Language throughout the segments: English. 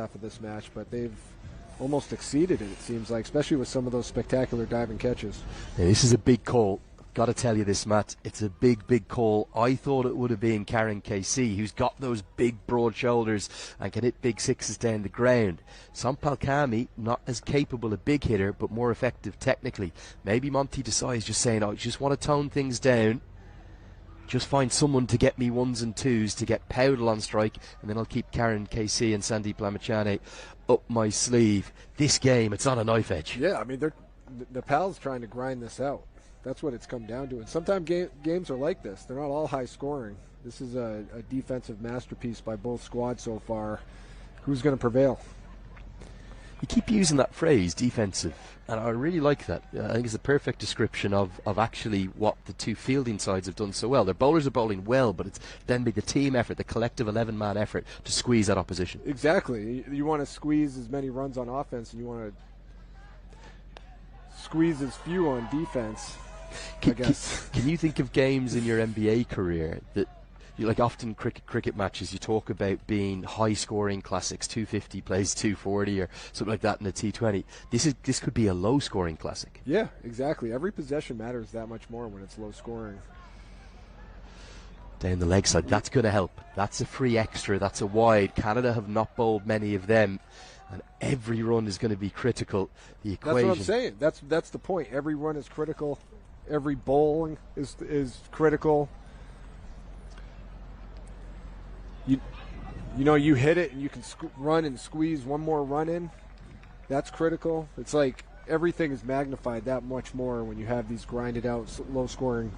half of this match, but they've almost exceeded it seems like, especially with some of those spectacular diving catches. Yeah, this is a big call. Got to tell you this, Matt. It's a big call. I thought it would have been Karen KC, who's got those big, broad shoulders and can hit big sixes down the ground. Sampal Kami, not as capable a big hitter, but more effective technically. Maybe Monty Desai is just saying, I just want to tone things down. Just find someone to get me ones and twos, to get Powdle on strike, and then I'll keep Karen KC and Sandeep Lamachane up my sleeve. This game, it's on a knife edge. Yeah, I mean, Nepal's trying to grind this out. That's what it's come down to. And sometimes games are like this. They're not all high scoring. This is a defensive masterpiece by both squads so far. Who's going to prevail? You keep using that phrase, defensive, and I really like that. I think it's the perfect description of actually what the two fielding sides have done so well. Their bowlers are bowling well, but it's then be the team effort, the collective 11-man effort to squeeze that opposition. Exactly. You want to squeeze as many runs on offense, and you want to squeeze as few on defense. I guess. Can you think of games in your NBA career that, like often cricket matches, you talk about being high-scoring classics, 250 plays 240 or something like that in a T20. This could be a low-scoring classic. Yeah, exactly. Every possession matters that much more when it's low-scoring. Down the leg side, that's going to help. That's a free extra. That's a wide. Canada have not bowled many of them, and every run is going to be critical. The equation. That's what I'm saying. That's the point. Every run is critical. Every bowling is critical. You know, you hit it and you can run and squeeze one more run in. That's critical. It's like everything is magnified that much more when you have these grinded out, low-scoring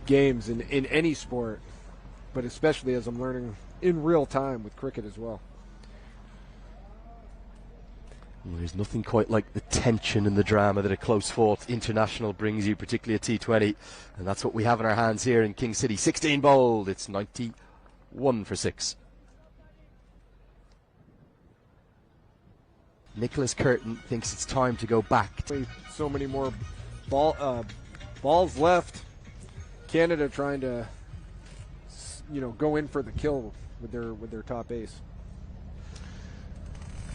games in any sport, but especially as I'm learning in real time with cricket as well. Well, there's nothing quite like the tension and the drama that a close-fought international brings you, particularly a T20, and that's what we have in our hands here in King City. 16 bowled. It's 91 for 6. Nicholas Curtin thinks it's time to go back. So many more balls left. Canada trying to, go in for the kill with their top ace.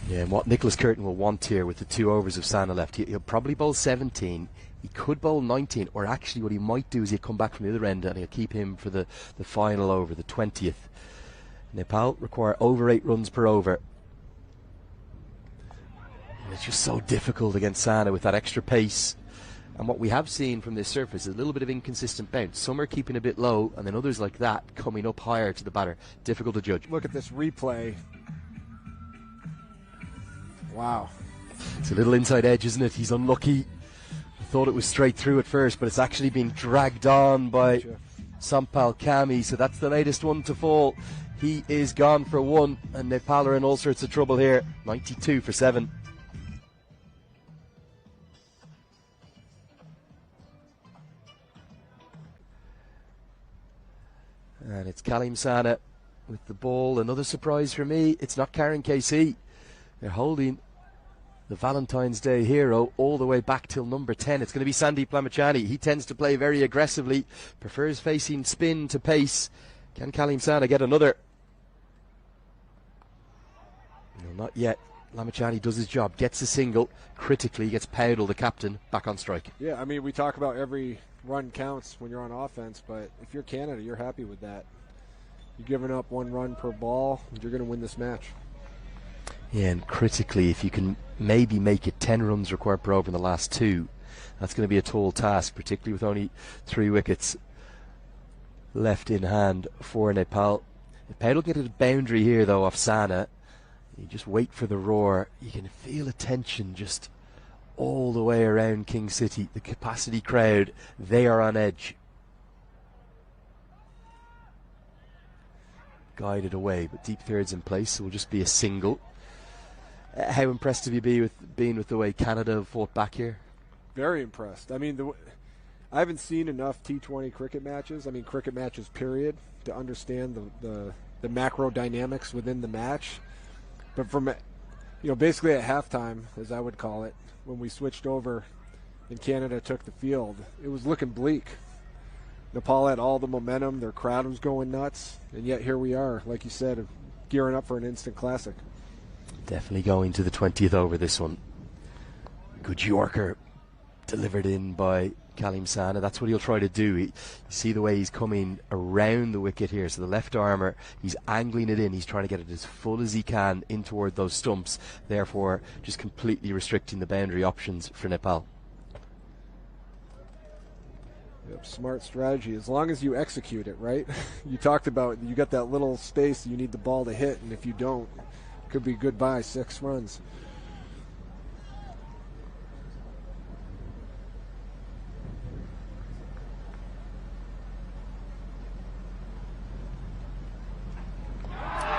Yeah, and what Nicholas Curtin will want here with the 2 overs of Sana left, he'll probably bowl 17. He could bowl 19, or actually what he might do is he'll come back from the other end and he'll keep him for the final over, the 20th. Nepal require over 8 runs per over. And it's just so difficult against Sana with that extra pace. And what we have seen from this surface is a little bit of inconsistent bounce. Some are keeping a bit low, and then others like that coming up higher to the batter. Difficult to judge. Look at this replay. Wow. It's a little inside edge, isn't it? He's unlucky. I thought it was straight through at first, but it's actually been dragged on by Sampal Kami, so that's the latest one to fall. He is gone for 1, and Nepal are in all sorts of trouble here. 92 for 7. And it's Kalim Sana with the ball. Another surprise for me, it's not Karen KC. They're holding the Valentine's Day hero all the way back till number 10. It's going to be Sandeep Lamachane. He tends to play very aggressively, prefers facing spin to pace. Can Kalim Sana get another? No, not yet. Lamachane does his job, gets a single. Critically, gets Powdle, the captain, back on strike. Yeah, I mean, we talk about every run counts when you're on offense, but if you're Canada, you're happy with that. You're giving up 1 run per ball, you're going to win this match. Yeah, and critically, if you can maybe make it 10 runs required per over in the last 2, that's going to be a tall task, particularly with only 3 wickets left in hand for Nepal. If Powdle get a boundary here, though, off Sana, you just wait for the roar. You can feel a tension just all the way around King City. The capacity crowd, they are on edge. Guided away, but deep thirds in place, so it will just be a single. How impressed have you been with the way Canada have fought back here? Very impressed. I mean, I haven't seen enough T20 cricket matches. I mean, cricket matches, period, to understand the macro dynamics within the match. But from, basically at halftime, as I would call it, when we switched over and Canada took the field, it was looking bleak. Nepal had all the momentum. Their crowd was going nuts. And yet here we are, like you said, gearing up for an instant classic. Definitely going to the 20th over this one. Good Yorker delivered in by Kalim Sana. That's what he'll try to do. You see the way he's coming around the wicket here. So the left armour, he's angling it in. He's trying to get it as full as he can in toward those stumps. Therefore, just completely restricting the boundary options for Nepal. Yep, smart strategy, as long as you execute it, right? You talked about you got that little space you need the ball to hit, and if you don't, it could be goodbye, 6 runs.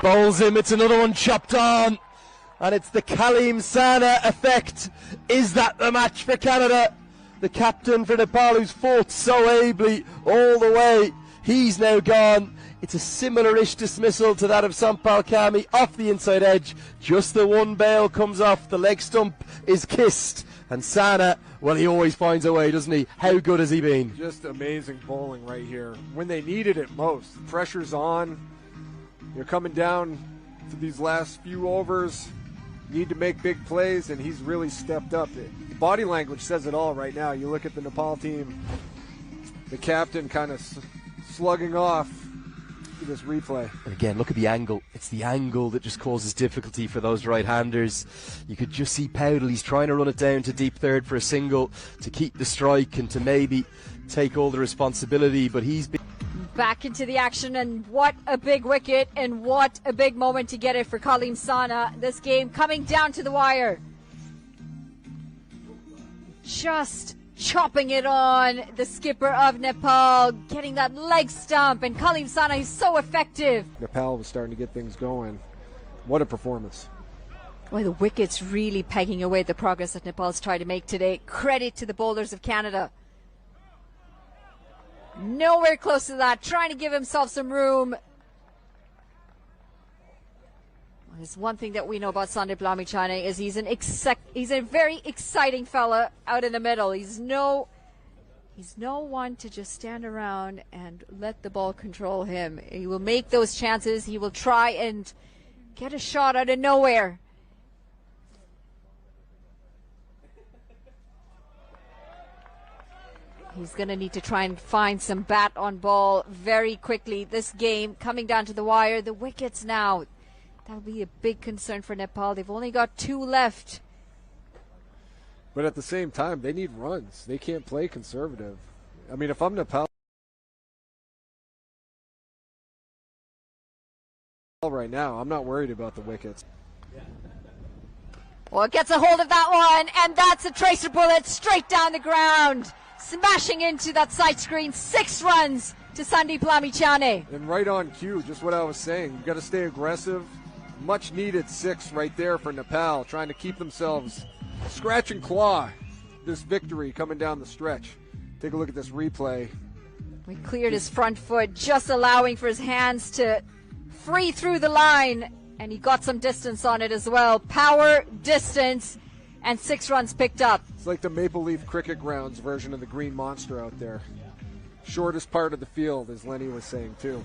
Bowls him, it's another one chopped on, and it's the Kalim Sana effect. Is that the match for Canada? The captain for Nepal, who's fought so ably all the way, he's now gone. It's a similar-ish dismissal to that of Sampal Kami off the inside edge. Just the one bail comes off, the leg stump is kissed, and Sana, well, he always finds a way, doesn't he? How good has he been? Just amazing bowling right here when they needed it most. Pressure's on. You're coming down to these last few overs, need to make big plays, and he's really stepped up. The body language says it all right now. You look at the Nepal team, the captain kind of slugging off to this replay. And again, look at the angle. It's the angle that just causes difficulty for those right-handers. You could just see Powdell, he's trying to run it down to deep third for a single to keep the strike and to maybe take all the responsibility, but he's been back into the action, and what a big wicket and what a big moment to get it for Kalim Sana. This game coming down to the wire. Just chopping it on, the skipper of Nepal, getting that leg stump, and Kalim Sana is so effective. Nepal was starting to get things going. What a performance. Well, the wicket's really pegging away the progress that Nepal's tried to make today. Credit to the bowlers of Canada. Nowhere close to that, trying to give himself some room. Well, there's one thing that we know about Sandeep Lamichhane is he's a very exciting fella out in the middle. He's no one to just stand around and let the ball control him. He will make those chances. He will try and get a shot out of nowhere. He's going to need to try and find some bat on ball very quickly. This game coming down to the wire. The wickets now. That'll be a big concern for Nepal. They've only got 2 left. But at the same time, they need runs. They can't play conservative. I mean, if I'm Nepal right now, I'm not worried about the wickets. Well, it gets a hold of that one, and that's a tracer bullet straight down the ground. Smashing into that side screen. 6 runs to Sandeep Lamichhane. And right on cue, just what I was saying. You've got to stay aggressive. Much needed 6 right there for Nepal, trying to keep themselves scratch and claw this victory coming down the stretch. Take a look at this replay. We cleared his front foot, just allowing for his hands to free through the line, and he got some distance on it as well. Power, distance, and 6 runs picked up. It's like the Maple Leaf Cricket Grounds version of the Green Monster out there. Shortest part of the field, as Lenny was saying too.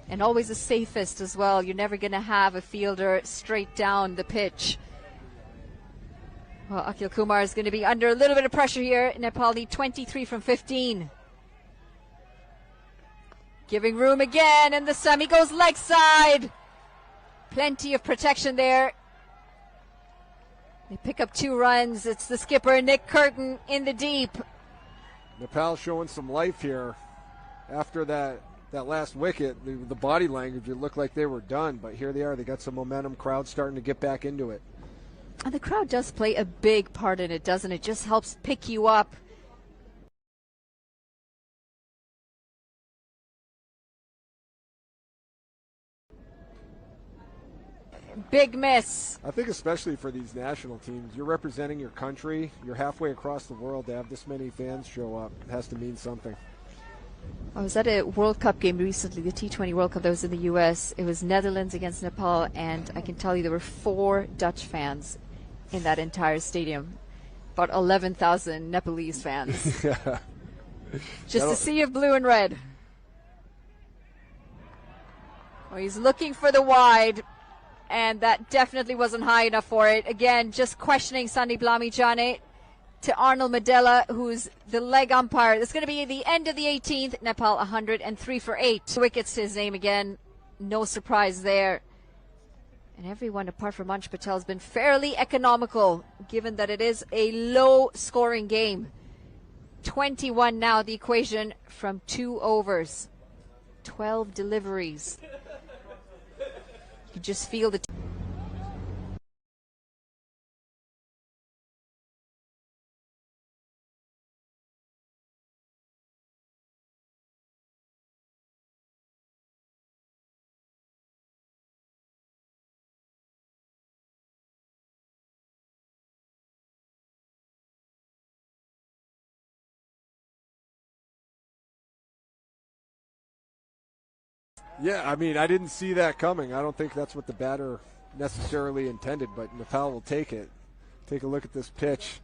And always the safest as well. You're never going to have a fielder straight down the pitch. Well, Akhil Kumar is going to be under a little bit of pressure here. Nepal need 23 from 15. Giving room again, and the semi goes leg side. Plenty of protection there. They pick up 2 runs. It's the skipper, Nick Curtin, in the deep. Nepal showing some life here. After that last wicket, the body language, it looked like they were done. But here they are. They got some momentum. Crowd starting to get back into it. And the crowd does play a big part in it, doesn't it? Just helps pick you up. Big miss. I think especially for these national teams, you're representing your country. You're halfway across the world. To have this many fans show up, it has to mean something. I was at a World Cup game recently, the T20 World Cup that was in the US. It was Netherlands against Nepal, and I can tell you there were 4 Dutch fans in that entire stadium. About 11,000 Nepalese fans. Just a sea of blue and red. Well, he's looking for the wide. and that definitely wasn't high enough for it. Again, just questioning Sandeep Lamichhane to Arnold Medela, who's the leg umpire. That's going to be the end of the 18th. Nepal 103 for 8. Wickets to his name again. No surprise there. And everyone apart from Ansh Patel has been fairly economical, given that it is a low-scoring game. 21 now, the equation from 2 overs. 12 deliveries. You just feel the... Yeah, I mean, I didn't see that coming. I don't think that's what the batter necessarily intended, but Nepal will take it. Take a look at this pitch.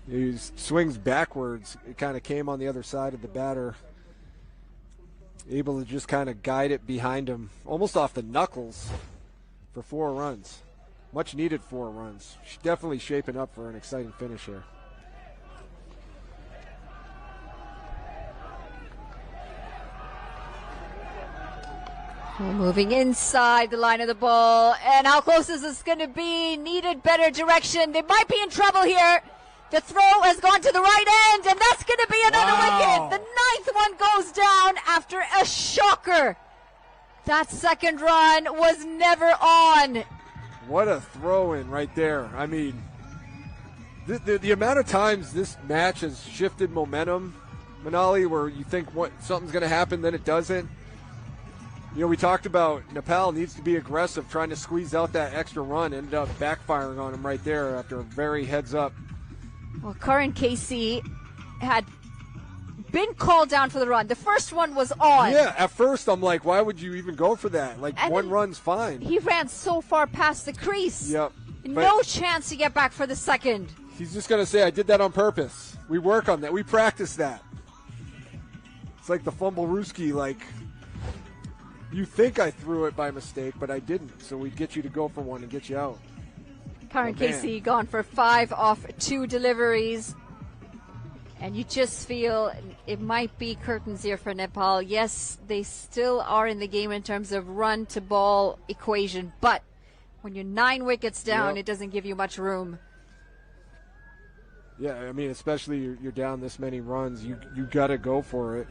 He swings backwards. It kind of came on the other side of the batter. Able to just kind of guide it behind him, almost off the knuckles for 4 runs. Much needed 4 runs. Definitely shaping up for an exciting finish here. Well, moving inside the line of the ball, and how close is this going to be? Needed better direction. They might be in trouble here. The throw has gone to the right end, and that's going to be another wicket. The 9th one goes down after a shocker. That second run was never on. What a throw in right there. I mean, the amount of times this match has shifted momentum, Manali, where you think something's going to happen, then it doesn't. You know, we talked about Nepal needs to be aggressive, trying to squeeze out that extra run. Ended up backfiring on him right there after a very heads up. Well, Karan Casey had been called down for the run. The first one was on. Yeah, at first I'm like, why would you even go for that? Like, and one run's fine. He ran so far past the crease. Yep. No chance to get back for the second. He's just going to say, I did that on purpose. We work on that. We practice that. It's like the fumble-rooski, like, you think I threw it by mistake, but I didn't. So we'd get you to go for one and get you out. Karan Casey gone for 5 off 2 deliveries. And you just feel it might be curtains here for Nepal. Yes, they still are in the game in terms of run-to-ball equation. But when you're 9 wickets down, It doesn't give you much room. Yeah, I mean, especially you're down this many runs. You got to go for it.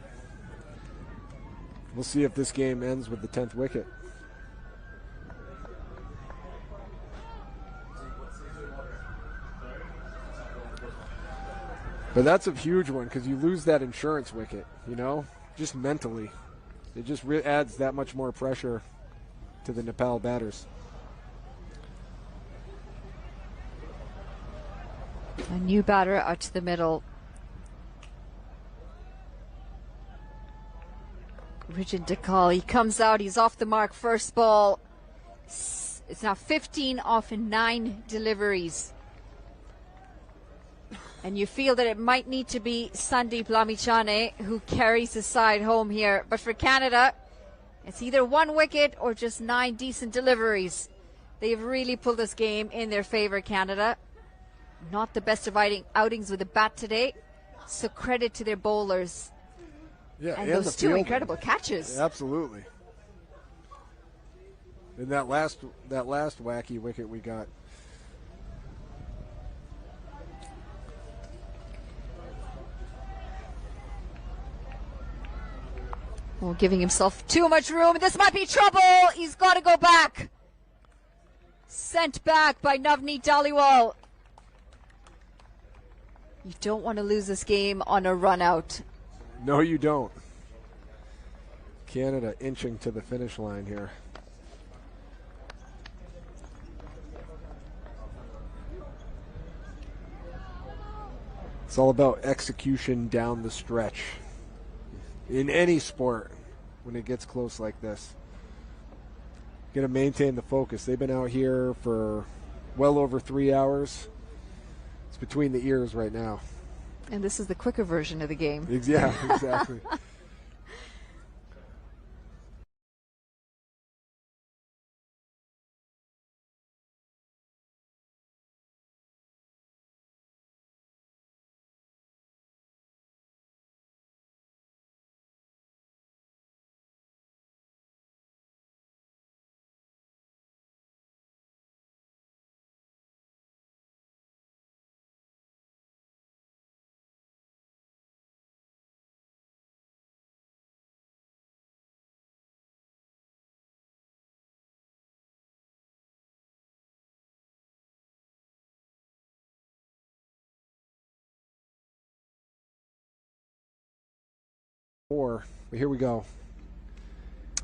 We'll see if this game ends with the 10th wicket. But that's a huge one because you lose that insurance wicket, you know, just mentally. It just adds that much more pressure to the Nepal batters. A new batter out to the middle. Rijin Dakal, he comes out, he's off the mark, first ball. It's now 15 off in 9 deliveries. And you feel that it might need to be Sandeep Lamichhane who carries the side home here. But for Canada, it's either 1 wicket or just 9 decent deliveries. They've really pulled this game in their favor, Canada. Not the best of outings with the bat today. So credit to their bowlers. Yeah, and those 2 incredible catches. Yeah, absolutely. And that last wacky wicket we got. Well, giving himself too much room. This might be trouble. He's got to go back. Sent back by Navneet Dhaliwal. You don't want to lose this game on a run out. No, you don't. Canada inching to the finish line here. It's all about execution down the stretch. In any sport, when it gets close like this. Got to maintain the focus. They've been out here for well over 3 hours. It's between the ears right now. And this is the quicker version of the game. Yeah, exactly. 4. But here we go.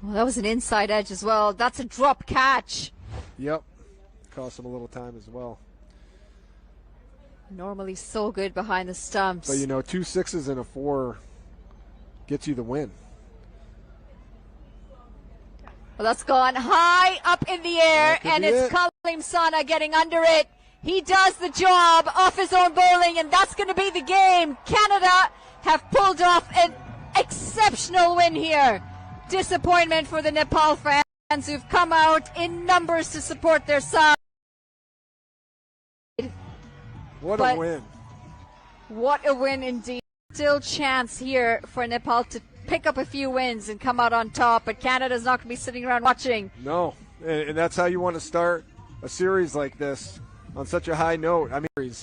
Well, that was an inside edge as well. That's a drop catch. Yep. Cost him a little time as well. Normally so good behind the stumps. But, 2 6s and a 4 gets you the win. Well, that's gone high up in the air, and it's Kalim Sana getting under it. He does the job off his own bowling, and that's going to be the game. Canada have pulled off an exceptional win here. Disappointment for the Nepal fans who've come out in numbers to support their side. What a win. What a win indeed. Still chance here for Nepal to pick up a few wins and come out on top, but Canada's not going to be sitting around watching. No, and that's how you want to start a series like this, on such a high note. I mean,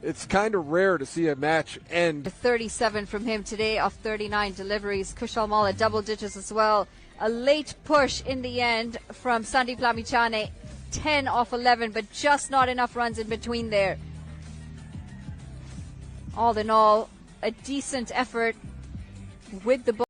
it's kind of rare to see a match end. 37 from him today off 39 deliveries. Kushal Malla double digits as well. A late push in the end from Sandeep Lamichhane, 10 off 11, but just not enough runs in between there. All in all, a decent effort with the ball.